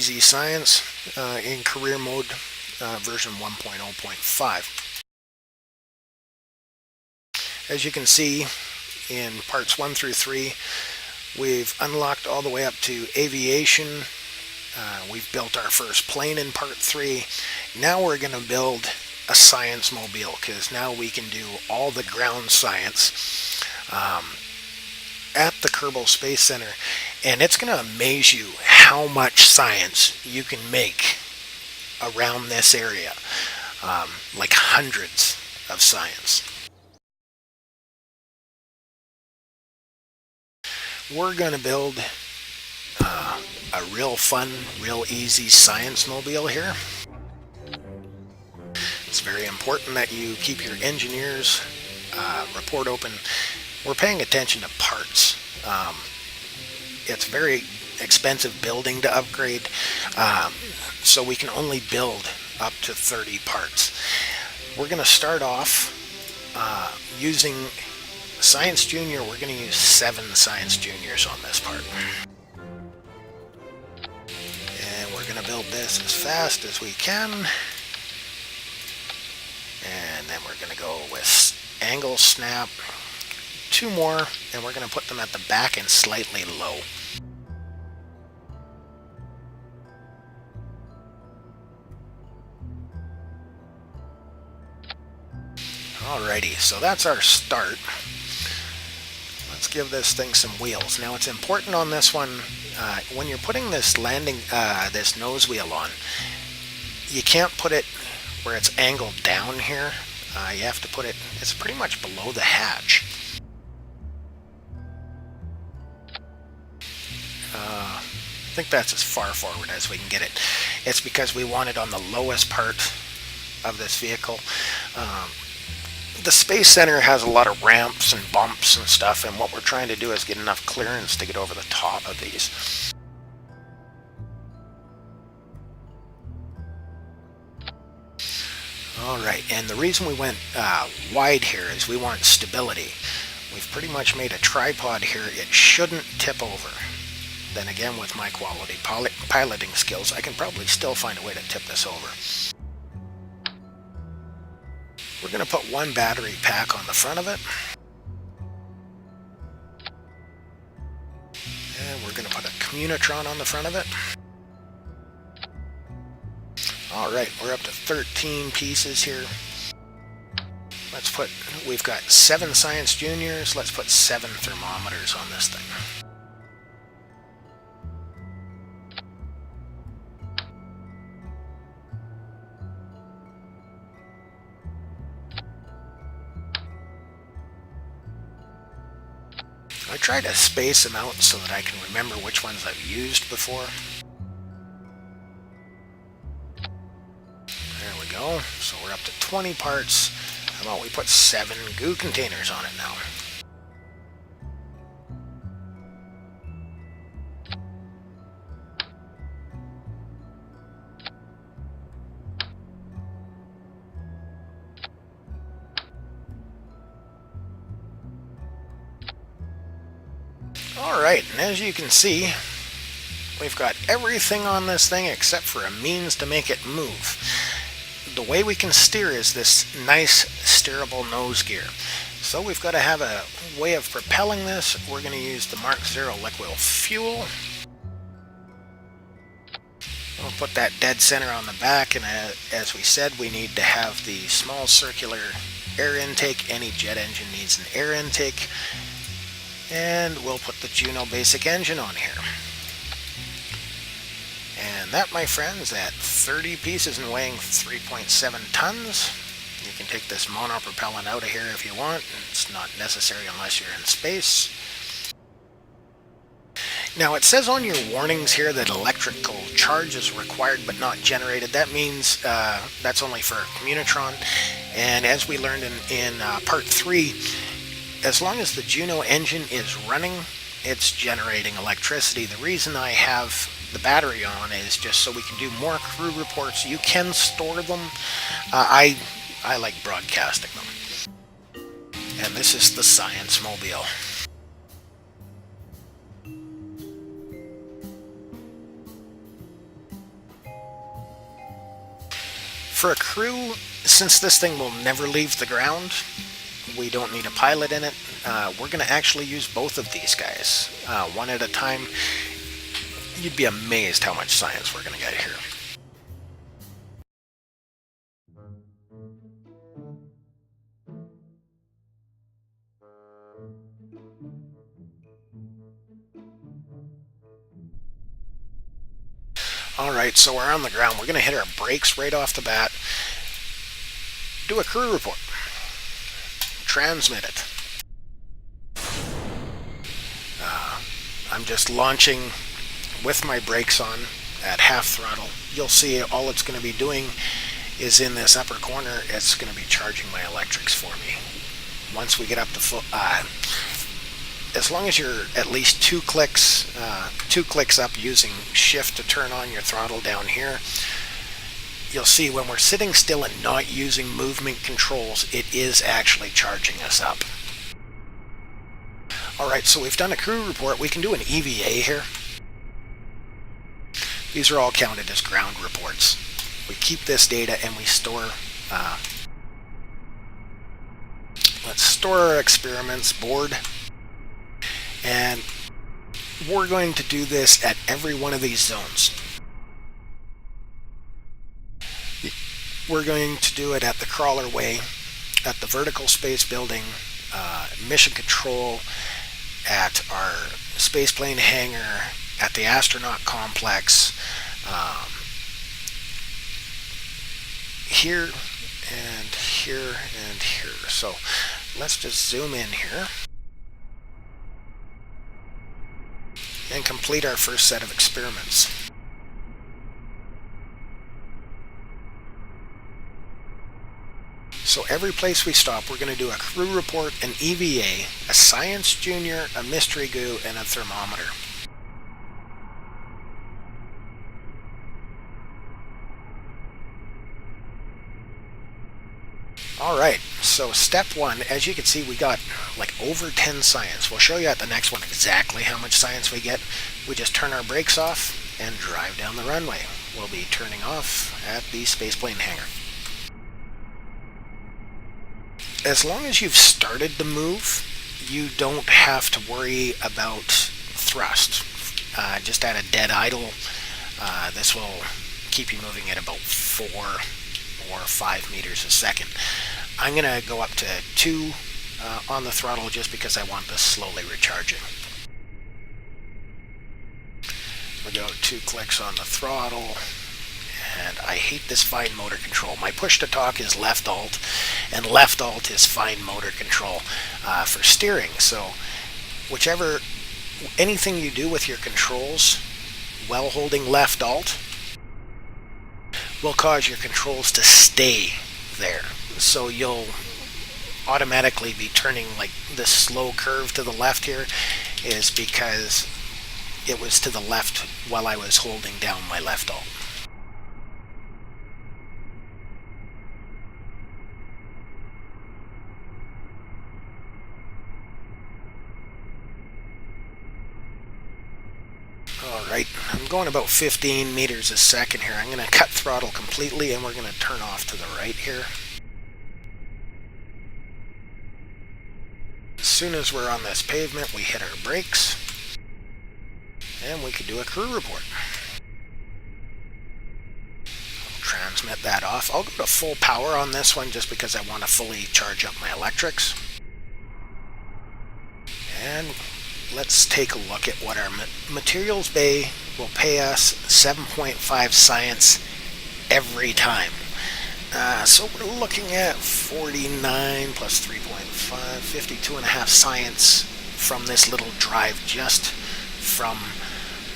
Easy Science in career mode version 1.0.5. As you can see in parts 1 through 3, we've unlocked all the way up to aviation. We've built our first plane in part 3. Now we're going to build a science mobile, because now we can do all the ground science at the Kerbal Space Center, and it's going to amaze you how much science you can make around this area, like hundreds of science. We're going to build a real fun, real easy science mobile here. It's very important that you keep your engineers report open. We're paying attention to parts. It's very expensive building to upgrade, so we can only build up to 30 parts. We're going to start off using Science Junior. We're going to use 7 Science Juniors on this part. And we're going to build this as fast as we can. And then we're going to go with angle snap, 2 more, and we're going to put them at the back and slightly low. Alrighty, so that's our start. Let's give this thing some wheels. Now it's important on this one, when you're putting this this nose wheel on, you can't put it where it's angled down here. You have to put it, it's pretty much below the hatch. I think that's as far forward as we can get it. It's because we want it on the lowest part of this vehicle. The Space Center has a lot of ramps and bumps and stuff, and what we're trying to do is get enough clearance to get over the top of these. Alright, and the reason we went wide here is we want stability. We've pretty much made a tripod here. It shouldn't tip over. Then again, with my quality piloting skills, I can probably still find a way to tip this over. We're going to put 1 battery pack on the front of it. And we're going to put a Communitron on the front of it. Alright, we're up to 13 pieces here. We've got 7 Science Juniors. Let's put 7 thermometers on this thing. I try to space them out so that I can remember which ones I've used before. There we go. So we're up to 20 parts. How about we put 7 goo containers on it now? Alright, and as you can see, we've got everything on this thing except for a means to make it move. The way we can steer is this nice steerable nose gear. So we've got to have a way of propelling this. We're going to use the Mark 0 liquid fuel. We'll put that dead center on the back, and as we said, we need to have the small circular air intake. Any jet engine needs an air intake. And we'll put the Juno basic engine on here. And that, my friends, at 30 pieces and weighing 3.7 tons. You can take this monopropellant out of here if you want. It's not necessary unless you're in space. Now it says on your warnings here that electrical charge is required but not generated. That means that's only for Communitron. And as we learned in part 3, as long as the Juno engine is running, it's generating electricity. The reason I have the battery on is just so we can do more crew reports. You can store them. I like broadcasting them. And this is the Science Mobile. For a crew, since this thing will never leave the ground, we don't need a pilot in it. We're going to actually use both of these guys, one at a time. You'd be amazed how much science we're going to get here. Alright, so we're on the ground. We're going to hit our brakes right off the bat. Do a crew report. Transmit it. I'm just launching with my brakes on at half throttle. You'll see all it's going to be doing is in this upper corner, it's going to be charging my electrics for me. Once we get up to full, as long as you're at least two clicks up using shift to turn on your throttle down here, you'll see when we're sitting still and not using movement controls, it is actually charging us up. Alright, so we've done a crew report. We can do an EVA here. These are all counted as ground reports. We keep this data and we store, let's store our experiments board. And we're going to do this at every one of these zones. We're going to do it at the crawler way, at the vertical space building, mission control, at our spaceplane hangar, at the astronaut complex, here and here and here. So let's just zoom in here and complete our first set of experiments. So every place we stop, we're going to do a crew report, an EVA, a science junior, a mystery goo, and a thermometer. Alright, so step one, as you can see, we got like over 10 science. We'll show you at the next one exactly how much science we get. We just turn our brakes off and drive down the runway. We'll be turning off at the spaceplane hangar. As long as you've started the move, you don't have to worry about thrust. Just at a dead idle, this will keep you moving at about 4 or 5 meters a second. I'm going to go up to 2 on the throttle just because I want this slowly recharging. We go 2 clicks on the throttle. And I hate this fine motor control. My push to talk is left alt, and left alt is fine motor control for steering. So anything you do with your controls while holding left alt will cause your controls to stay there. So you'll automatically be turning like this slow curve to the left here is because it was to the left while I was holding down my left alt. Alright, I'm going about 15 meters a second here. I'm going to cut throttle completely and we're going to turn off to the right here. As soon as we're on this pavement, we hit our brakes and we can do a crew report. I'll transmit that off. I'll go to full power on this one just because I want to fully charge up my electrics. And let's take a look at what our materials bay will pay us. 7.5 science every time. So we're looking at 49 plus 3.5, 52.5 science from this little drive just from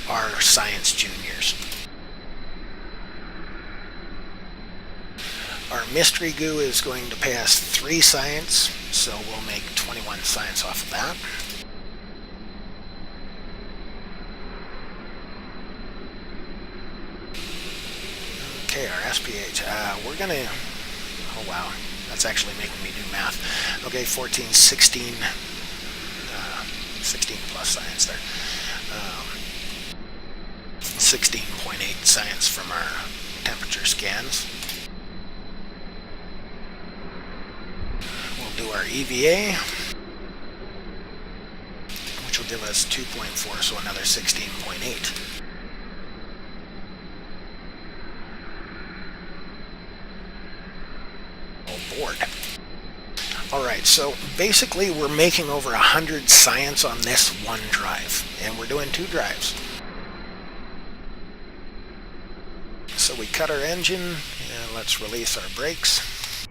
our science juniors. Our mystery goo is going to pay us 3 science, so we'll make 21 science off of that. Okay, our SPH, we're gonna, oh wow, that's actually making me do math. Okay, 14, 16, 16 plus science there. 16.8 science from our temperature scans. our EVA, which will give us 2.4, so another 16.8. Oh, board. Alright, so basically we're making over 100 science on this one drive, and we're doing 2 drives. So we cut our engine, and let's release our brakes.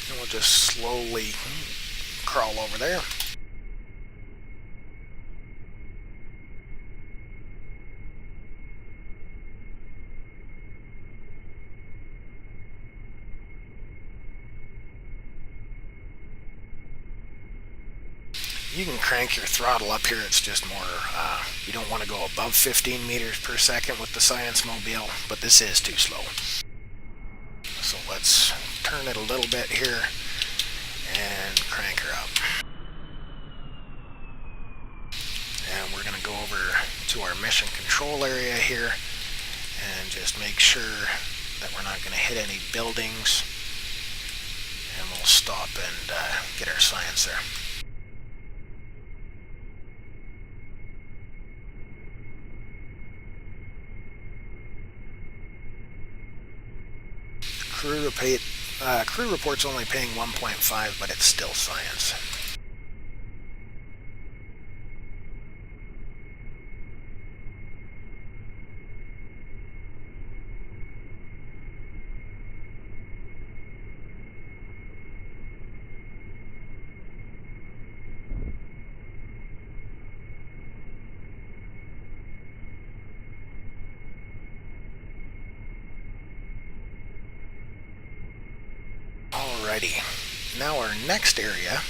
And we'll just slowly crawl over there. You can crank your throttle up here. It's just more, you don't want to go above 15 meters per second with the Science Mobile, but this is too slow. So let's turn it a little bit here and crank her up. And we're going to go over to our mission control area here and just make sure that we're not going to hit any buildings. And we'll stop and get our science there. Crew report's only paying 1.5, but it's still science. Alrighty, now our next area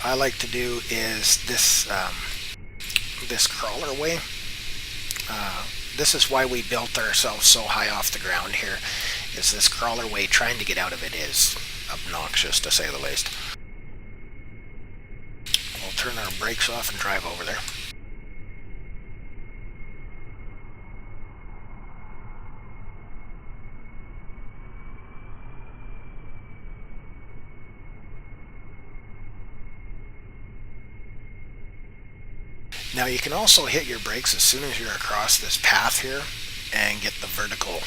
I like to do is this this crawler way. This is why we built ourselves so high off the ground here, is this crawler way. Trying to get out of it is obnoxious, to say the least. We'll turn our brakes off and drive over there. Now you can also hit your brakes as soon as you're across this path here and get the vertical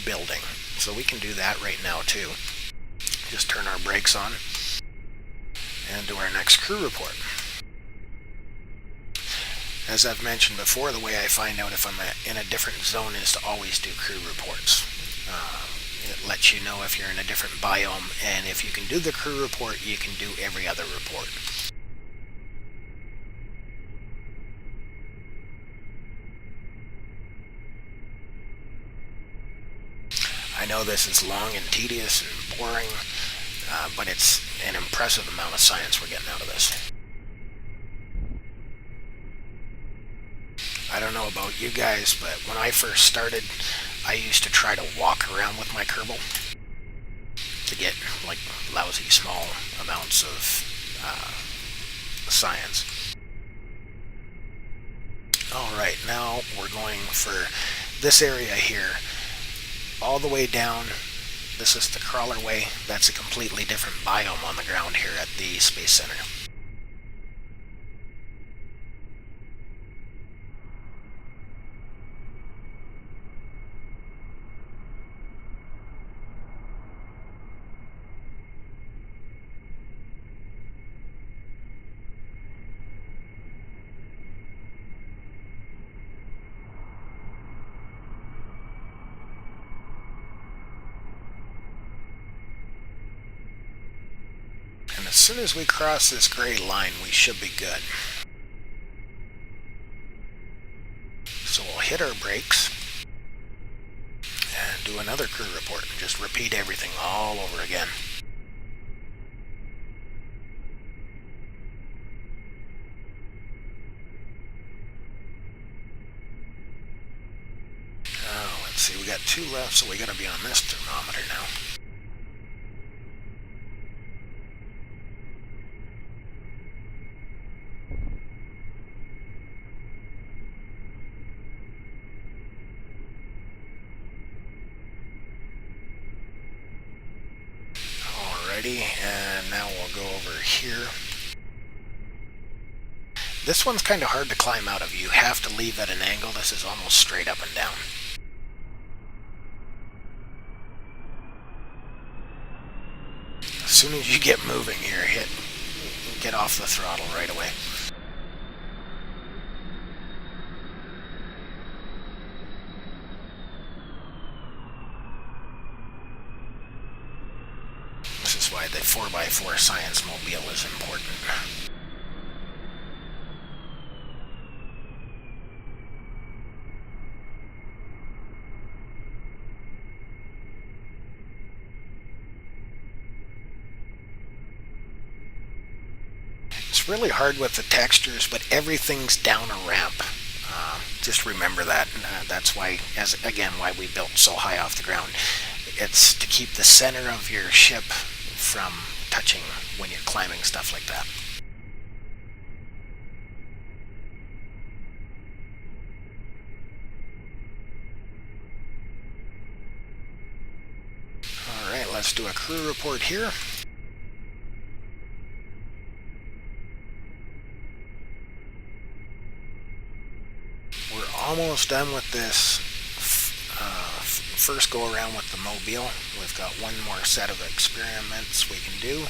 building. So we can do that right now too. Just turn our brakes on and do our next crew report. As I've mentioned before, the way I find out if I'm in a different zone is to always do crew reports. It lets you know if you're in a different biome, and if you can do the crew report, you can do every other report. I know this is long and tedious and boring, but it's an impressive amount of science we're getting out of this. I don't know about you guys, but when I first started, I used to try to walk around with my Kerbal to get like lousy small amounts of science. Alright, now we're going for this area here. All the way down, this is the crawler way. That's a completely different biome on the ground here at the Space Center. And as soon as we cross this gray line, we should be good. So we'll hit our brakes and do another crew report and just repeat everything all over again. Let's see, we got 2 left, so we gotta be on this thermometer now. already, and now we'll go over here. This one's kind of hard to climb out of. You have to leave at an angle. This is almost straight up and down. As soon as you get moving here, get off the throttle right away. This is why the 4x4 Science Mobile is important. It's really hard with the textures, but everything's down a ramp. Just remember that. That's why, why we built so high off the ground. It's to keep the center of your ship from touching when you're climbing stuff like that. Alright, let's do a crew report here. We're almost done with this first go around with the mobile. We've got one more set of experiments we can do.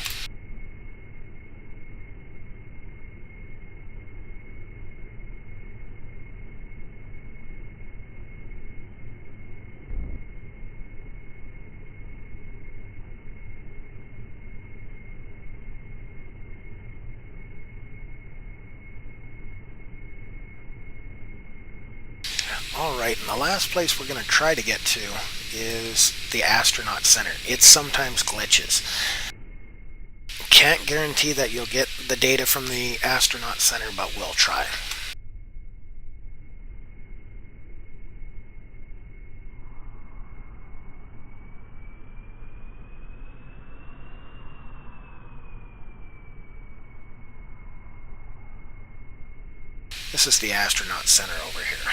Alright, and the last place we're going to try to get to is the Astronaut Center. It sometimes glitches. Can't guarantee that you'll get the data from the Astronaut Center, but we'll try. This is the Astronaut Center over here.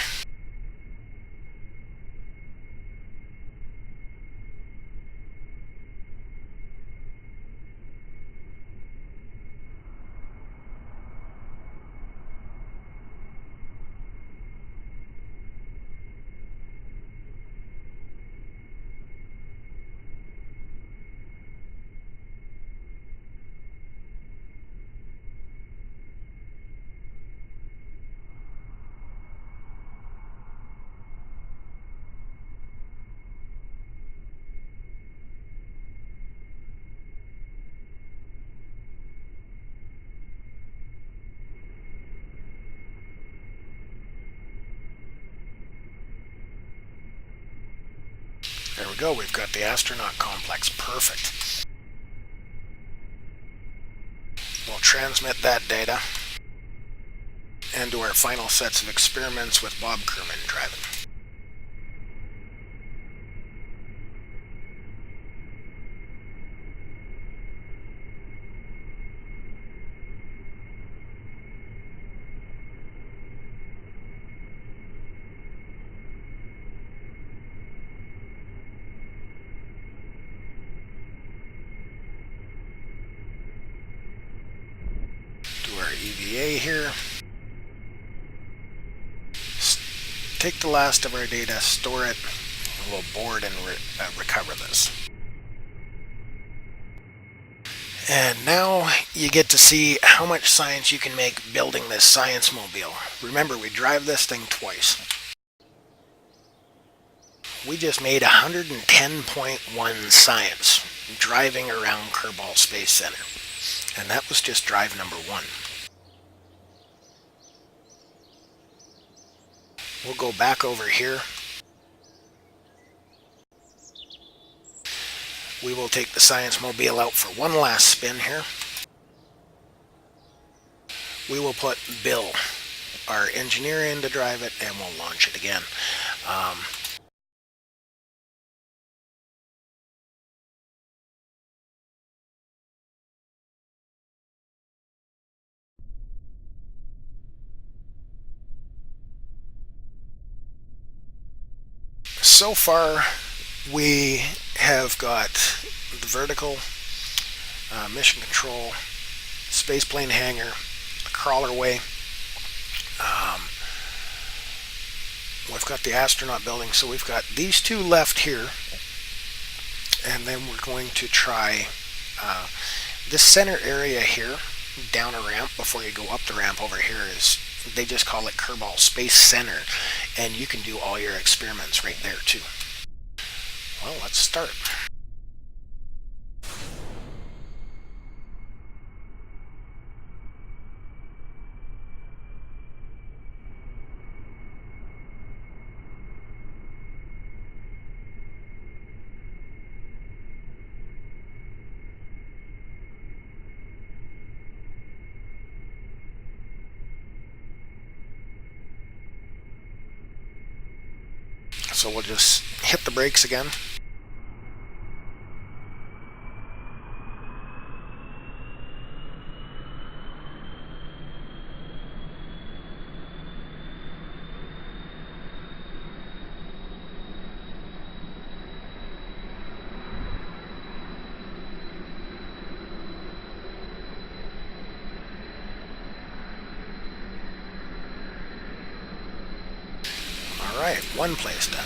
There we go, we've got the astronaut complex. Perfect. We'll transmit that data and do our final sets of experiments with Bob Crewman driving. Our EVA here. Take the last of our data, store it, and we'll board and recover this. And now you get to see how much science you can make building this Science Mobile. Remember, we drive this thing twice. We just made 110.1 science driving around Kerbal Space Center. And that was just drive number 1. We'll go back over here. We will take the Science Mobile out for one last spin here. We will put Bill, our engineer, in to drive it, and we'll launch it again. So far, we have got the vertical mission control, spaceplane hangar, crawlerway. We've got the astronaut building, so we've got these two left here, and then we're going to try this center area here, down a ramp before you go up the ramp over here is, they just call it Kerbal Space Center, and you can do all your experiments right there too. Well, let's start. So we'll just hit the brakes again. Alright, one place done.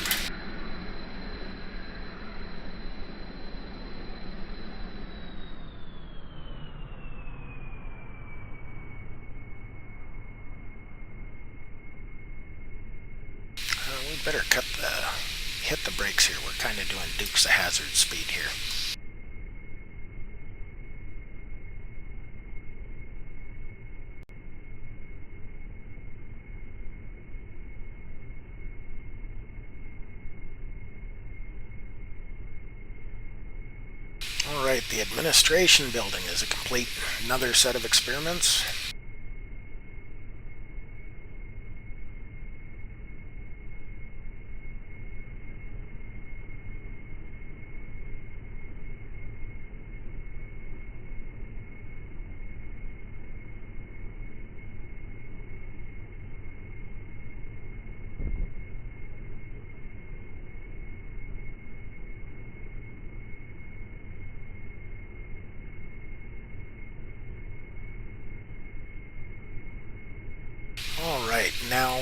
We better hit the brakes here. We're kind of doing Dukes of Hazzard speed here. Alright, the administration building is a complete another set of experiments. Alright, now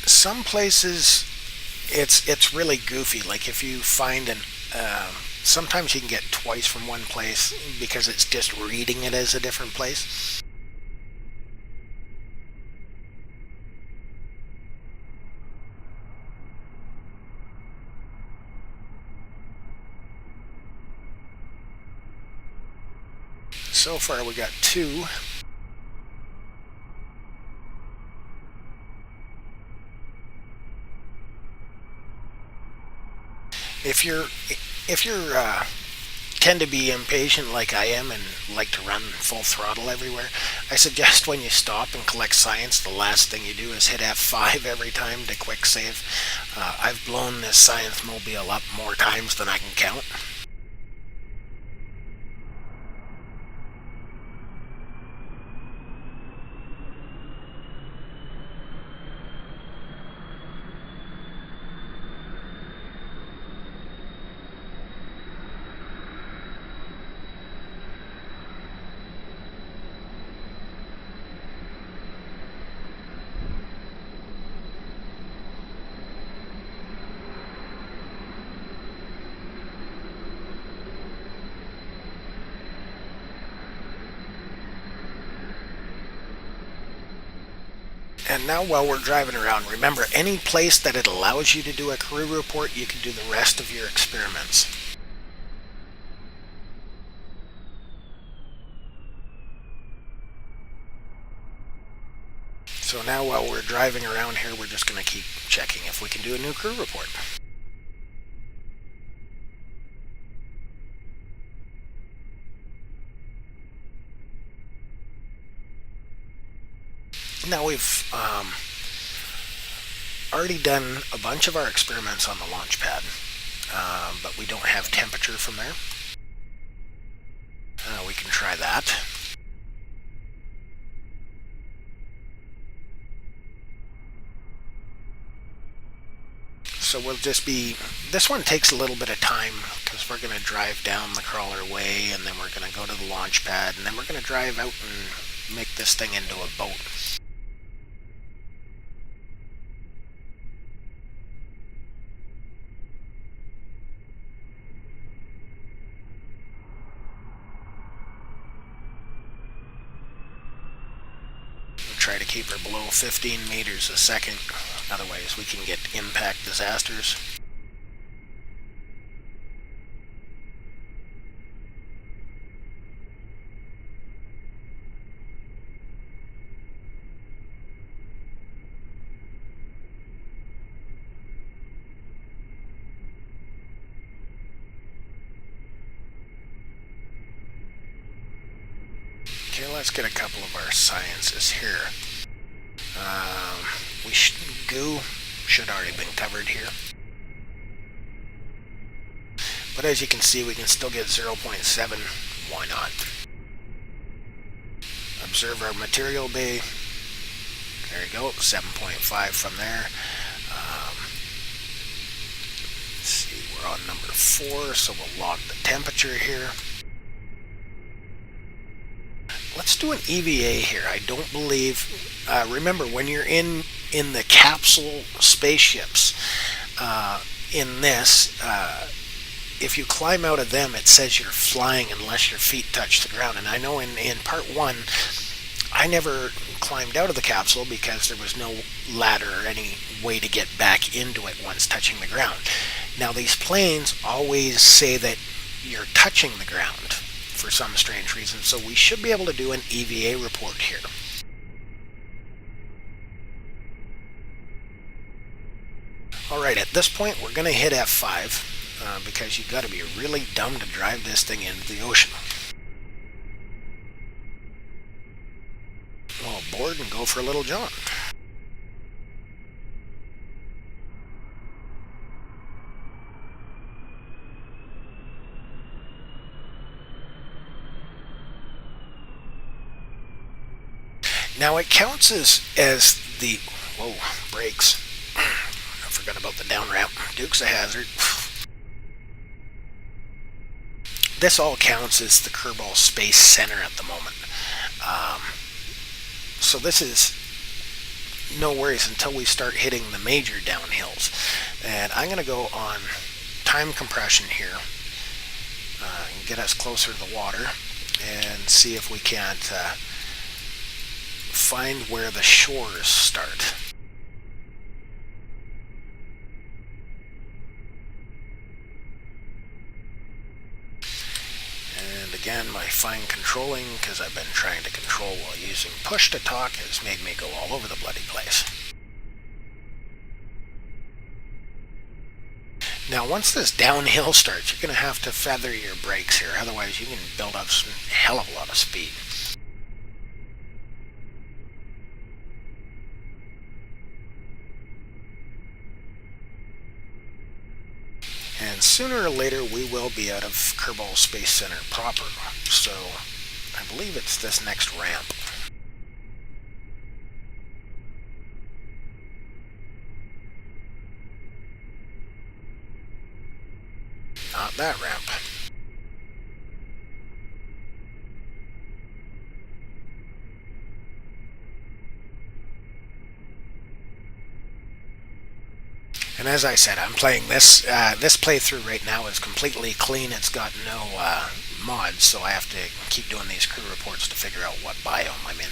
some places it's really goofy. Like if you find sometimes you can get twice from one place because it's just reading it as a different place. So far we got two. If you're tend to be impatient like I am and like to run full throttle everywhere, I suggest when you stop and collect science, the last thing you do is hit F5 every time to quick save. I've blown this science mobile up more times than I can count. And now while we're driving around, remember any place that it allows you to do a crew report, you can do the rest of your experiments. So now while we're driving around here, we're just going to keep checking if we can do a new crew report. Now we've already done a bunch of our experiments on the launch pad, but we don't have temperature from there. We can try that. So we'll just be, this one takes a little bit of time because we're going to drive down the crawler way, and then we're going to go to the launch pad, and then we're going to drive out and make this thing into a boat. Try to keep her below 15 meters a second, otherwise we can get impact disasters. Okay, let's get a couple of our sciences here. Goo should already been covered here. But as you can see, we can still get 0.7. Why not? Observe our material bay. There you go, 7.5 from there. Let's see, we're on number 4, so we'll log the temperature here. Let's do an EVA here. I don't believe, remember when you're in the capsule spaceships, in this, if you climb out of them, it says you're flying unless your feet touch the ground. And I know in part 1, I never climbed out of the capsule because there was no ladder or any way to get back into it once touching the ground. Now these planes always say that you're touching the ground for some strange reason, so we should be able to do an EVA report here. Alright, at this point we're going to hit F5 because you've got to be really dumb to drive this thing into the ocean. We'll board and go for a little jaunt. Now it counts as the, whoa, brakes. I forgot about the down ramp. Duke's a hazard. This all counts as the Kerbal Space Center at the moment. So this is no worries until we start hitting the major downhills. And I'm going to go on time compression here and get us closer to the water and see if we can't find where the shores start. And again, my fine controlling, because I've been trying to control while using push to talk, has made me go all over the bloody place. Now once this downhill starts, you're going to have to feather your brakes here, otherwise you can build up some hell of a lot of speed. And sooner or later we will be out of Kerbal Space Center proper, so I believe it's this next ramp. Not that ramp. And as I said, I'm playing this. This playthrough right now is completely clean. It's got no mods, so I have to keep doing these crew reports to figure out what biome I'm in.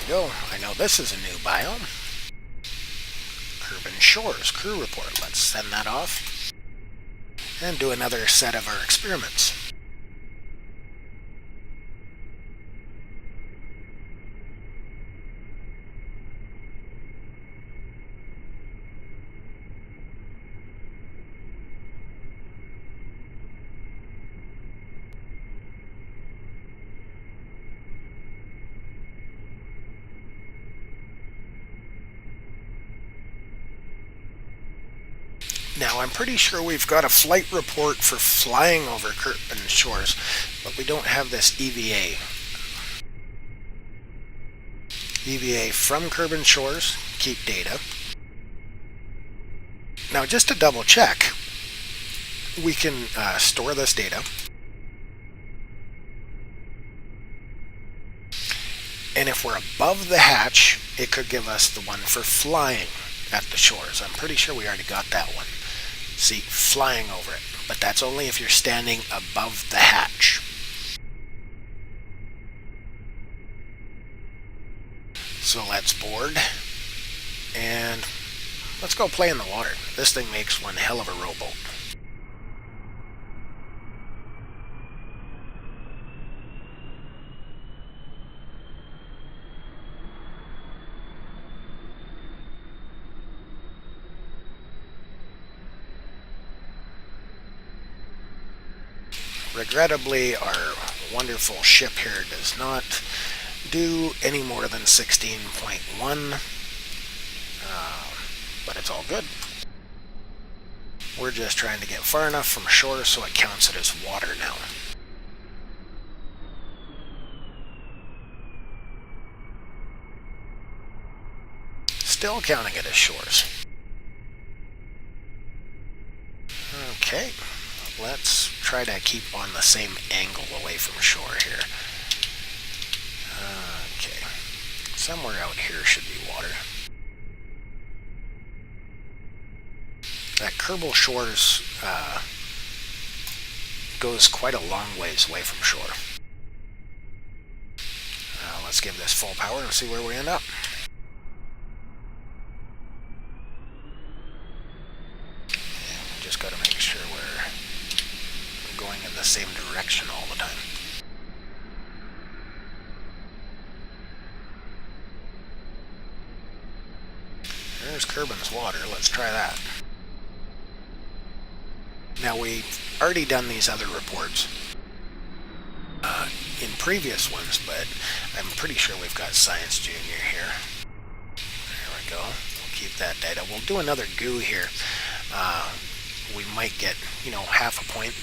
Go. I know this is a new biome. Urban Shores crew report. Let's send that off and do another set of our experiments. Now, I'm pretty sure we've got a flight report for flying over Kirkman Shores, but we don't have this EVA. EVA from Kirkman Shores, keep data. Now, just to double check, we can store this data. And if we're above the hatch, it could give us the one for flying at the shores. I'm pretty sure we already got that one. See, flying over it. But that's only if you're standing above the hatch. So let's board. And let's go play in the water. This thing makes one hell of a rowboat. Regrettably, our wonderful ship here does not do any more than 16.1, but it's all good. We're just trying to get far enough from shore so it counts it as water now. Still counting it as shores. Okay. Let's try to keep on the same angle away from shore here. Okay. Somewhere out here should be water. That Kerbal Shores goes quite a long ways away from shore. Let's give this full power and see where we end up. And we just got to make sure we're going in the same direction all the time. There's Kerbin's water. Let's try that. Now, we've already done these other reports in previous ones, but I'm pretty sure we've got Science Junior here. There we go. We'll keep that data. We'll do another goo here. We might get, half a point.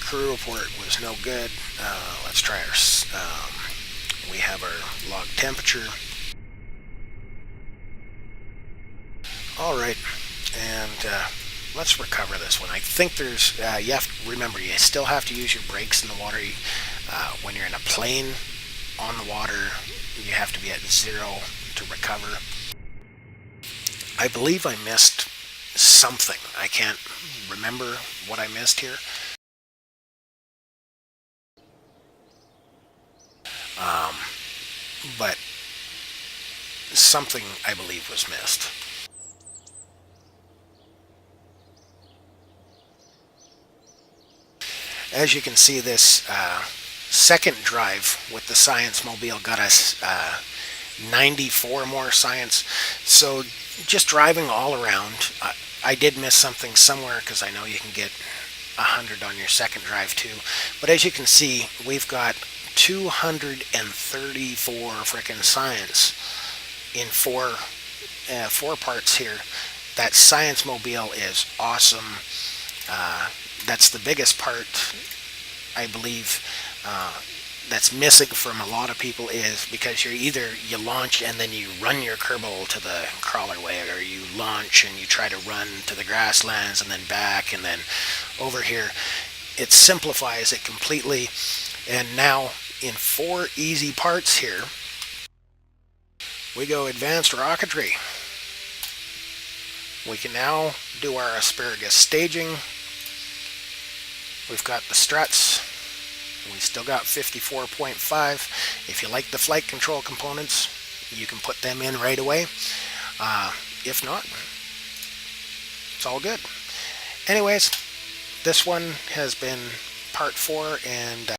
Crew report was no good. Let's try our... we have our log temperature. Alright, and let's recover this one. I think there's... you have to remember, you still have to use your brakes in the water. When you're in a plane on the water, you have to be at 0 to recover. I believe I missed something. I can't remember what I missed here. But something, I believe, was missed. As you can see, this second drive with the Science Mobile got us 94 more science. So just driving all around, I did miss something somewhere because I know you can get 100 on your second drive too. But as you can see, we've got 234 frickin' science in four parts here. That Science Mobile is awesome. That's the biggest part, I believe, that's missing from a lot of people, is because you launch and then you run your Kerbal to the crawlerway, or you launch and you try to run to the grasslands and then back and then over here. It simplifies it completely, and now in 4 easy parts here we go advanced rocketry. We can now do our asparagus staging. We've got the struts. We still got 54.5. If you like the flight control components, you can put them in right away. If not, it's all good. Anyways, this one has been part 4, and